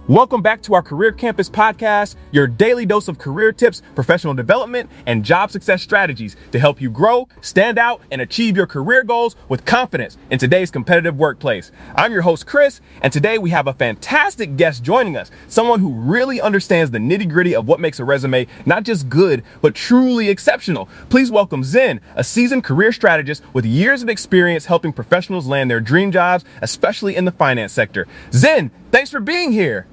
Welcome back to our Career Campus podcast, your daily dose of career tips, professional development, and job success strategies to help you grow, stand out, and achieve your career goals with confidence in today's competitive workplace. I'm your host, Chris, and today we have a fantastic guest joining us, someone who really understands the nitty-gritty of what makes a resume not just good, but truly exceptional. Please welcome Zen, a seasoned career strategist with years of experience helping professionals land their dream jobs, especially in the finance sector. Zen, thanks for being here.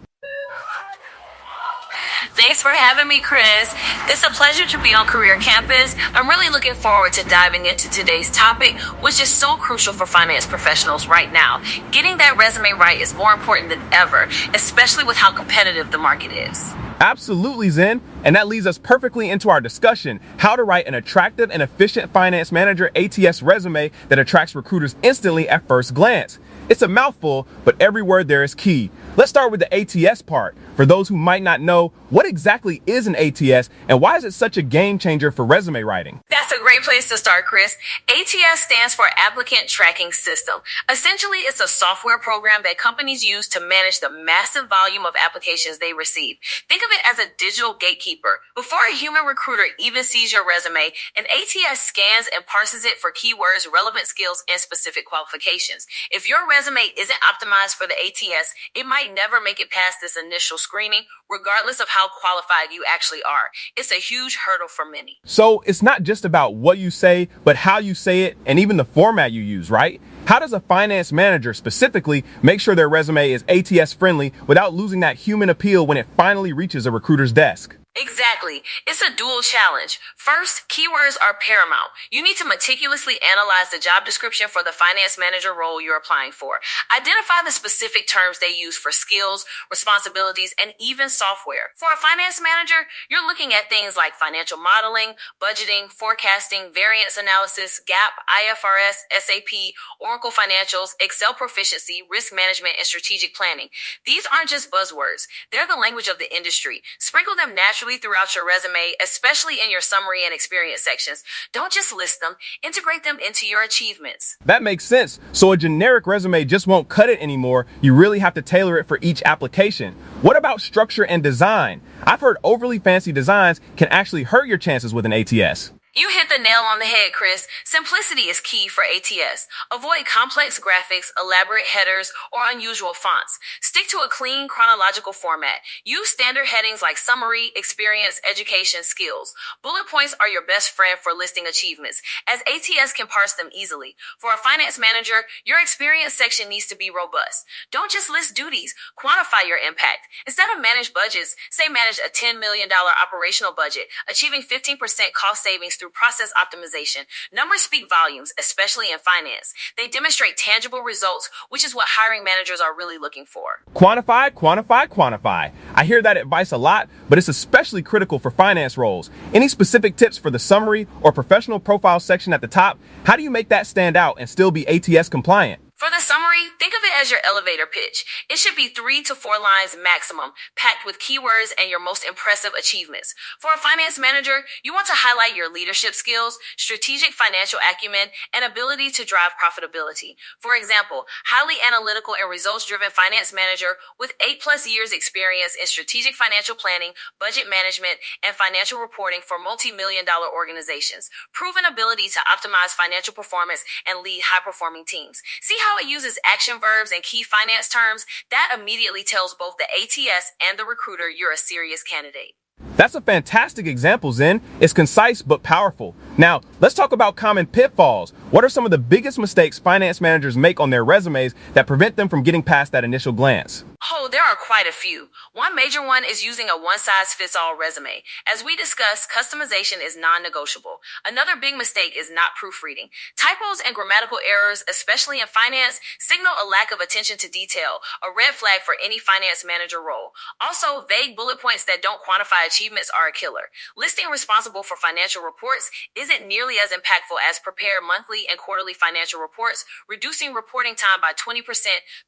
Thanks for having me, Chris. It's a pleasure to be on Career Campus. I'm really looking forward to diving into today's topic, which is so crucial for finance professionals right now. Getting that resume right is more important than ever, especially with how competitive the market is. Absolutely, Zen. And that leads us perfectly into our discussion, how to write an attractive and efficient finance manager ATS resume that attracts recruiters instantly at first glance. It's a mouthful, but every word there is key. Let's start with the ATS part. For those who might not know, what exactly is an ATS and why is it such a game changer for resume writing? That's a great place to start, Chris. ATS stands for Applicant Tracking System. Essentially, it's a software program that companies use to manage the massive volume of applications they receive. Think of it as a digital gatekeeper. Before a human recruiter even sees your resume, an ATS scans and parses it for keywords, relevant skills, and specific qualifications. If your resume isn't optimized for the ATS, it might never make it past this initial screening, regardless of how qualified you actually are. It's a huge hurdle for many. So it's not just about what you say, but how you say it and even the format you use, right? How does a finance manager specifically make sure their resume is ATS-friendly without losing that human appeal when it finally reaches a recruiter's desk? Exactly. It's a dual challenge. First, keywords are paramount. You need to meticulously analyze the job description for the finance manager role you're applying for. Identify the specific terms they use for skills, responsibilities, and even software. For a finance manager, you're looking at things like financial modeling, budgeting, forecasting, variance analysis, GAAP, IFRS, SAP, Oracle financials, Excel proficiency, risk management, and strategic planning. These aren't just buzzwords. They're the language of the industry. Sprinkle them naturally throughout your resume, especially in your summary and experience sections. Don't just list them, integrate them into your achievements. That makes sense. So a generic resume just won't cut it anymore. You really have to tailor it for each application. What about structure and design? I've heard overly fancy designs can actually hurt your chances with an ATS. You hit the nail on the head, Chris. Simplicity is key for ATS. Avoid complex graphics, elaborate headers, or unusual fonts. Stick to a clean chronological format. Use standard headings like summary, experience, education, skills. Bullet points are your best friend for listing achievements, as ATS can parse them easily. For a finance manager, your experience section needs to be robust. Don't just list duties, quantify your impact. Instead of manage budgets, say manage a $10 million operational budget, achieving 15% cost savings through process optimization. Numbers speak volumes, especially in finance. They demonstrate tangible results, which is what hiring managers are really looking for. Quantify, quantify, quantify. I hear that advice a lot, but it's especially critical for finance roles. Any specific tips for the summary or professional profile section at the top? How do you make that stand out and still be ATS compliant? For the summary, think of it as your elevator pitch. It should be 3 to 4 lines maximum, packed with keywords and your most impressive achievements. For a finance manager, you want to highlight your leadership skills, strategic financial acumen, and ability to drive profitability. For example, highly analytical and results-driven finance manager with 8+ years experience in strategic financial planning, budget management, and financial reporting for multi-million-dollar organizations. Proven ability to optimize financial performance and lead high-performing teams. See how it uses action verbs and key finance terms? That immediately tells both the ATS and the recruiter you're a serious candidate. That's a fantastic example, Zen. It's concise but powerful. Now, let's talk about common pitfalls. What are some of the biggest mistakes finance managers make on their resumes that prevent them from getting past that initial glance? Oh, there are quite a few. One major one is using a one-size-fits-all resume. As we discussed, customization is non-negotiable. Another big mistake is not proofreading. Typos and grammatical errors, especially in finance, signal a lack of attention to detail, a red flag for any finance manager role. Also, vague bullet points that don't quantify achievements are a killer. Listing responsible for financial reports isn't nearly as impactful as prepare monthly and quarterly financial reports, reducing reporting time by 20%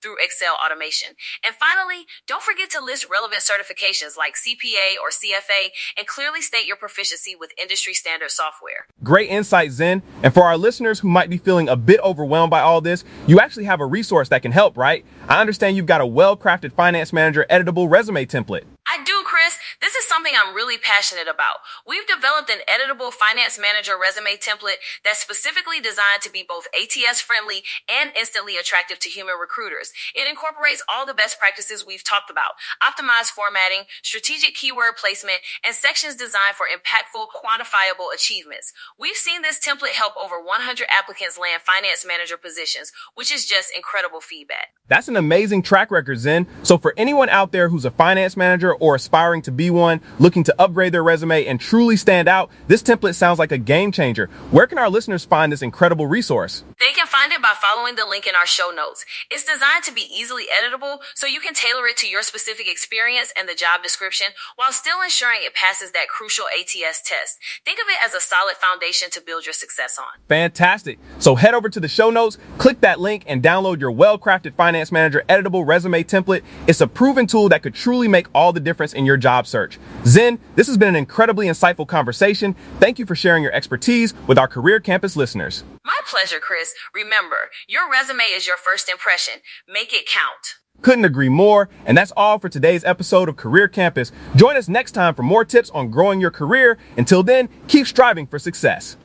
through Excel automation. And finally, don't Don't forget to list relevant certifications like CPA or CFA and clearly state your proficiency with industry standard software. Great insight, Zen. And for our listeners who might be feeling a bit overwhelmed by all this, you actually have a resource that can help, right? I understand you've got a well-crafted finance manager editable resume template. I do, Chris. This is something I'm really passionate about. We've developed an editable finance manager resume template that's specifically designed to be both ATS-friendly and instantly attractive to human recruiters. It incorporates all the best practices we've talked about: optimized formatting, strategic keyword placement, and sections designed for impactful, quantifiable achievements. We've seen this template help over 100 applicants land finance manager positions, which is just incredible feedback. That's an amazing track record, Zen. So for anyone out there who's a finance manager or aspiring to be one, looking to upgrade their resume and truly stand out, this template sounds like a game changer. Where can our listeners find this incredible resource? They can find it by following the link in our show notes. It's designed to be easily editable, so you can tailor it to your specific experience and the job description while still ensuring it passes that crucial ATS test. Think of it as a solid foundation to build your success on. Fantastic. So head over to the show notes, click that link, and download your well-crafted finance manager editable resume template. It's a proven tool that could truly make all the difference in your job search. Zen, this has been an incredibly insightful conversation. Thank you for sharing your expertise with our Career Campus listeners. My pleasure, Chris. Remember, your resume is your first impression. Make it count. Couldn't agree more. And that's all for today's episode of Career Campus. Join us next time for more tips on growing your career. Until then, keep striving for success.